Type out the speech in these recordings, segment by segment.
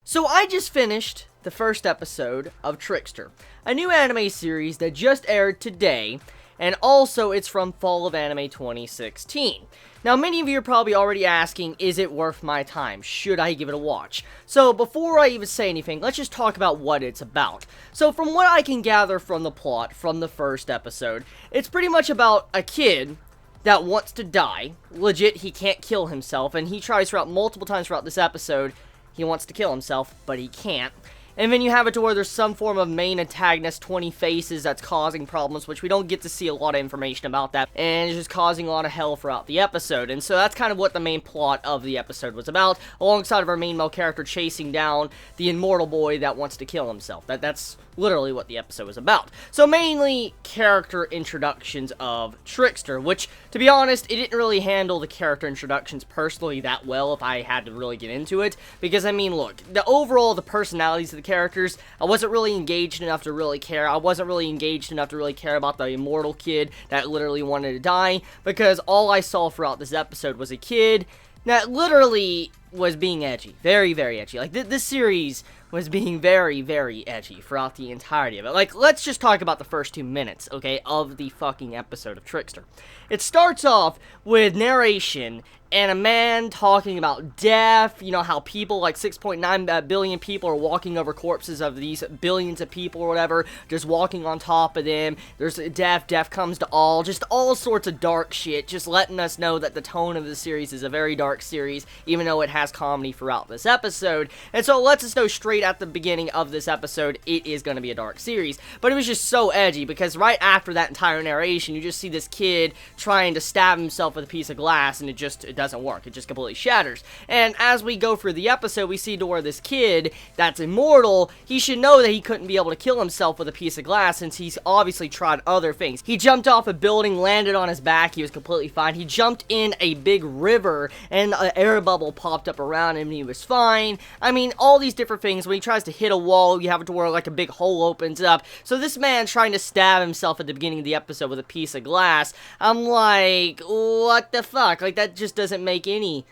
So I just finished the first episode of Trickster, a new anime series that just aired today, and also it's from fall of anime 2016. Now many of you are probably already asking, is it worth my time? Should I give it a watch? So before I even say anything, let's just talk about what it's about. So from what I can gather from the plot from the first episode, it's pretty much about a kid that wants to die. Legit, he can't kill himself, and he tries throughout multiple times throughout this episode. He wants to kill himself, but he can't. And then you have it to where there's some form of main antagonist, 20 faces, that's causing problems, which we don't get to see a lot of information about that, and it's just causing a lot of hell throughout the episode. And so that's kind of what the main plot of the episode was about, alongside of our main male character chasing down the immortal boy that wants to kill himself. That's literally what the episode was about. So mainly character introductions of Trickster, which, to be honest, it didn't really handle the character introductions personally that well if I had to really get into it, because I mean, look, the personalities of the characters, I wasn't really engaged enough to really care. I wasn't really engaged enough to really care about the immortal kid that literally wanted to die, because all I saw throughout this episode was a kid that literally was being edgy. Very, very edgy. Like, this series was being very, very edgy throughout the entirety of it. Like, let's just talk about the first 2 minutes, okay, of the fucking episode of Trickster. It starts off with narration and a man talking about death, you know, how people, like 6.9 billion people are walking over corpses of these billions of people or whatever, just walking on top of them. There's death comes to all, just all sorts of dark shit, just letting us know that the tone of the series is a very dark series, even though it has comedy throughout this episode. And so it lets us know straight at the beginning of this episode, it is going to be a dark series. But it was just so edgy, because right after that entire narration, you just see this kid trying to stab himself with a piece of glass, and it doesn't work. It just completely shatters. And as we go through the episode, we see to where this kid that's immortal, he should know that he couldn't be able to kill himself with a piece of glass, since he's obviously tried other things. He jumped off a building, landed on his back, he was completely fine. He jumped in a big river, and an air bubble popped up around him, and he was fine. I mean, all these different things. When he tries to hit a wall, you have it to where like a big hole opens up. So this man trying to stab himself at the beginning of the episode with a piece of glass, I'm like, what the fuck? Like, that just doesn't make any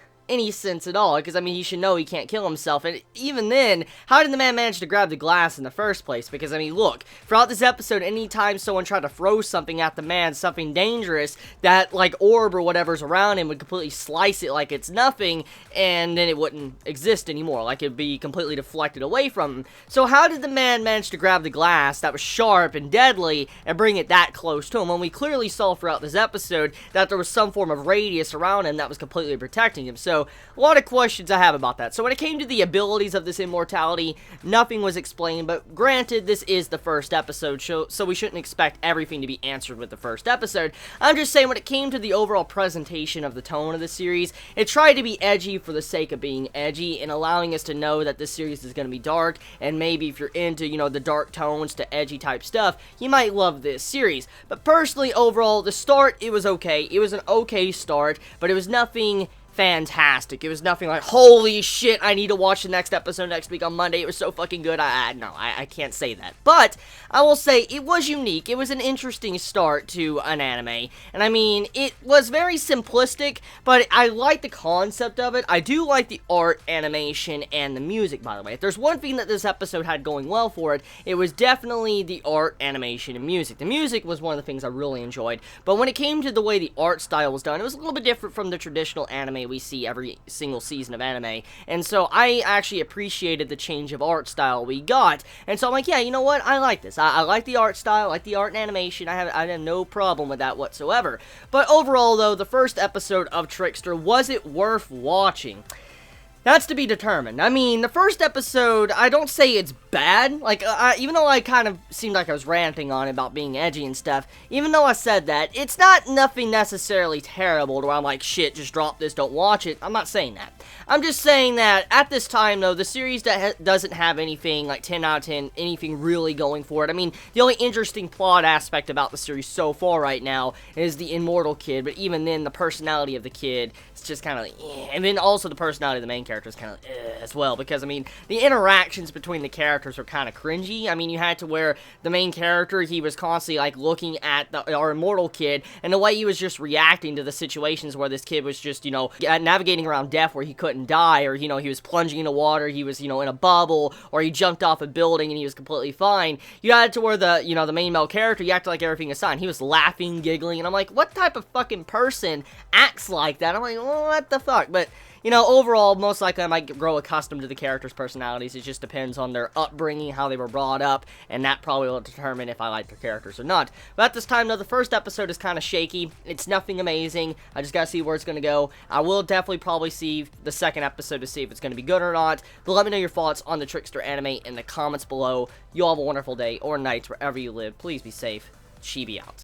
sense at all, because I mean, he should know he can't kill himself. And even then, how did the man manage to grab the glass in the first place? Because I mean, look, throughout this episode, anytime someone tried to throw something at the man, something dangerous, that like orb or whatever's around him would completely slice it like it's nothing, and then it wouldn't exist anymore, like it'd be completely deflected away from him. So how did the man manage to grab the glass that was sharp and deadly and bring it that close to him, when we clearly saw throughout this episode that there was some form of radius around him that was completely protecting him? So a lot of questions I have about that. So when it came to the abilities of this immortality, nothing was explained, but granted, this is the first episode, so we shouldn't expect everything to be answered with the first episode. I'm just saying, when it came to the overall presentation of the tone of the series, it tried to be edgy for the sake of being edgy, and allowing us to know that this series is going to be dark, and maybe if you're into, you know, the dark tones to edgy type stuff, you might love this series. But personally, overall, the start, it was okay. It was an okay start, but it was nothing fantastic. It was nothing like, holy shit, I need to watch the next episode next week on Monday. It was so fucking good. No, I can't say that. But I will say it was unique. It was an interesting start to an anime. And I mean, it was very simplistic, but I like the concept of it. I do like the art, animation, and the music, by the way. If there's one thing that this episode had going well for it, it was definitely the art, animation, and music. The music was one of the things I really enjoyed. But when it came to the way the art style was done, it was a little bit different from the traditional anime we see every single season of anime, and so I actually appreciated the change of art style we got, and so I'm like, yeah, you know what, I like this. I like the art style, I like the art and animation. I have no problem with that whatsoever. But overall, though, the first episode of Trickster, was it worth watching? That's to be determined. I mean, the first episode, I don't say it's bad. Like, even though I kind of seemed like I was ranting on it about being edgy and stuff, even though I said that, it's not nothing necessarily terrible to where I'm like, shit, just drop this, don't watch it. I'm not saying that. I'm just saying that, at this time, though, the series doesn't have anything, like 10 out of 10, anything really going for it. I mean, the only interesting plot aspect about the series so far right now is the immortal kid, but even then, the personality of the kid is just kind of like, eh. And then also the personality of the main character. character is kind of as well, because, I mean, the interactions between the characters are kind of cringy. I mean, you had to where the main character, he was constantly, like, looking at our immortal kid, and the way he was just reacting to the situations where this kid was just, you know, navigating around death where he couldn't die, or, you know, he was plunging into water, he was, you know, in a bubble, or he jumped off a building and he was completely fine. You had to where the, you know, the main male character, you acted like everything is fine. He was laughing, giggling, and I'm like, what type of fucking person acts like that? I'm like, oh, what the fuck? But, you know, overall, most likely I might grow accustomed to the characters' personalities. It just depends on their upbringing, how they were brought up, and that probably will determine if I like their characters or not. But at this time, though, the first episode is kind of shaky. It's nothing amazing. I just gotta see where it's gonna go. I will definitely probably see the second episode to see if it's gonna be good or not. But let me know your thoughts on the Trickster anime in the comments below. You all have a wonderful day or night wherever you live. Please be safe. Chibi out.